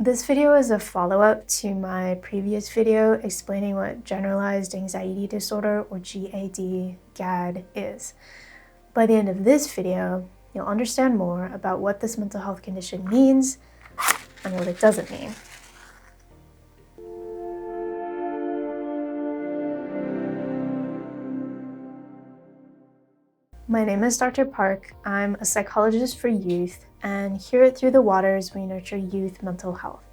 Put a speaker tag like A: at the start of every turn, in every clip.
A: This video is a follow-up to my previous video explaining what Generalized Anxiety Disorder, or GAD, is. By the end of this video, you'll understand more about what this mental health condition means and what it doesn't mean. My name is Dr. Parke. I'm a psychologist for youth, and here at Through the Waters, we nurture youth mental health.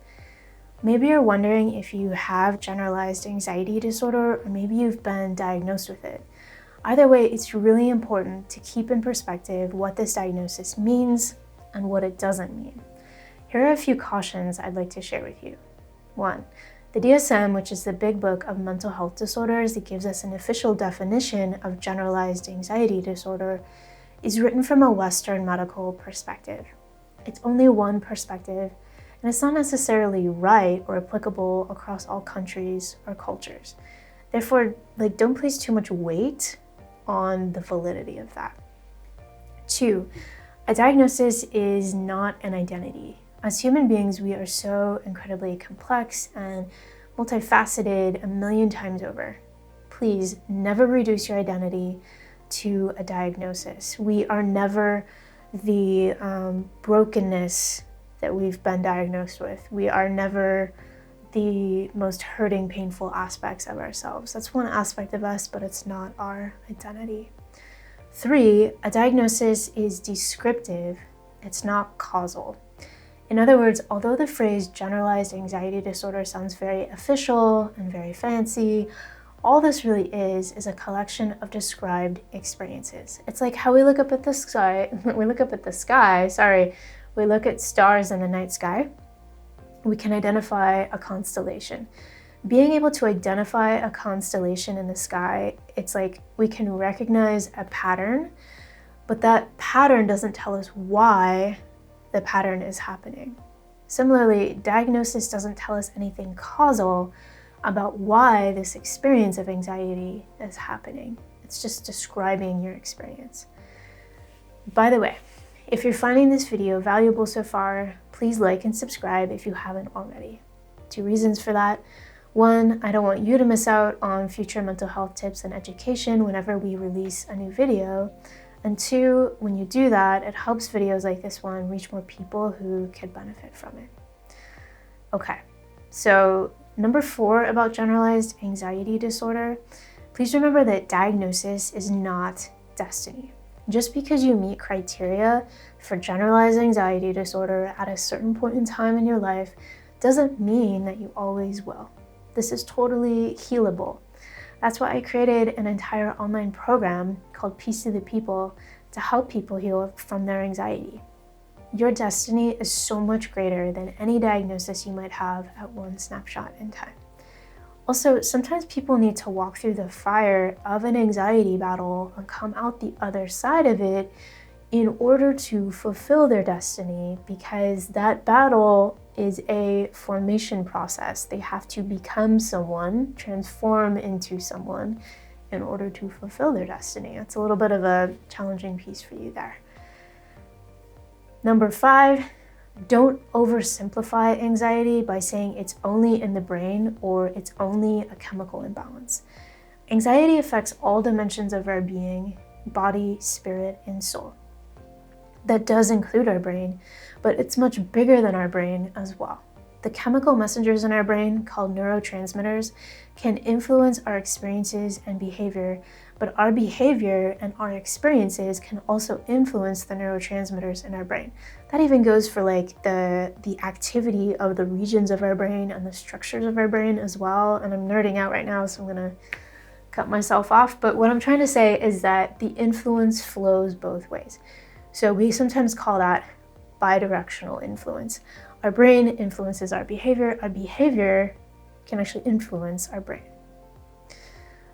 A: Maybe you're wondering if you have generalized anxiety disorder, or maybe you've been diagnosed with it. Either way, it's really important to keep in perspective what this diagnosis means and what it doesn't mean. Here are a few cautions I'd like to share with you. 1. The DSM, which is the big book of mental health disorders that gives us an official definition of generalized anxiety disorder, is written from a Western medical perspective. It's only one perspective, and it's not necessarily right or applicable across all countries or cultures. Therefore, don't place too much weight on the validity of that. 2, a diagnosis is not an identity. As human beings, we are so incredibly complex and multifaceted a million times over. Please never reduce your identity to a diagnosis. We are never the brokenness that we've been diagnosed with. We are never the most hurting, painful aspects of ourselves. That's one aspect of us, but it's not our identity. 3, a diagnosis is descriptive. It's not causal. In other words, although the phrase generalized anxiety disorder sounds very official and very fancy, all this really is a collection of described experiences. It's like how we look up at the sky, we look at stars in the night sky. We can identify a constellation. Being able to identify a constellation in the sky, it's like we can recognize a pattern, but that pattern doesn't tell us why the pattern is happening. Similarly, diagnosis doesn't tell us anything causal about why this experience of anxiety is happening. It's just describing your experience. By the way, if you're finding this video valuable so far, please like and subscribe if you haven't already. 2 reasons for that. 1, I don't want you to miss out on future mental health tips and education whenever we release a new video. And 2, when you do that, it helps videos like this one reach more people who could benefit from it. Okay, so number 4 about generalized anxiety disorder, please remember that diagnosis is not destiny. Just because you meet criteria for generalized anxiety disorder at a certain point in time in your life doesn't mean that you always will. This is totally healable. That's why I created an entire online program called Peace to the People to help people heal from their anxiety. Your destiny is so much greater than any diagnosis you might have at one snapshot in time. Also, sometimes people need to walk through the fire of an anxiety battle and come out the other side of it in order to fulfill their destiny, because that battle is a formation process. They have to become someone, transform into someone in order to fulfill their destiny. That's a little bit of a challenging piece for you there. Number 5, don't oversimplify anxiety by saying it's only in the brain or it's only a chemical imbalance. Anxiety affects all dimensions of our being, body, spirit, and soul. That does include our brain, but it's much bigger than our brain as well. The chemical messengers in our brain, called neurotransmitters, can influence our experiences and behavior, but our behavior and our experiences can also influence the neurotransmitters in our brain. That even goes for the activity of the regions of our brain and the structures of our brain as well. And I'm nerding out right now, so I'm gonna cut myself off. But what I'm trying to say is that the influence flows both ways. So we sometimes call that bidirectional influence. Our brain influences our behavior can actually influence our brain.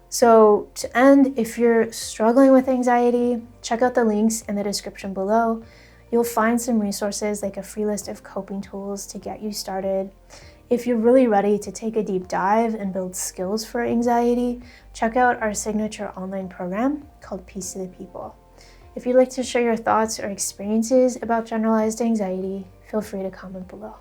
A: So to end, if you're struggling with anxiety, check out the links in the description below. You'll find some resources like a free list of coping tools to get you started. If you're really ready to take a deep dive and build skills for anxiety, check out our signature online program called Peace to the People. If you'd like to share your thoughts or experiences about generalized anxiety, feel free to comment below.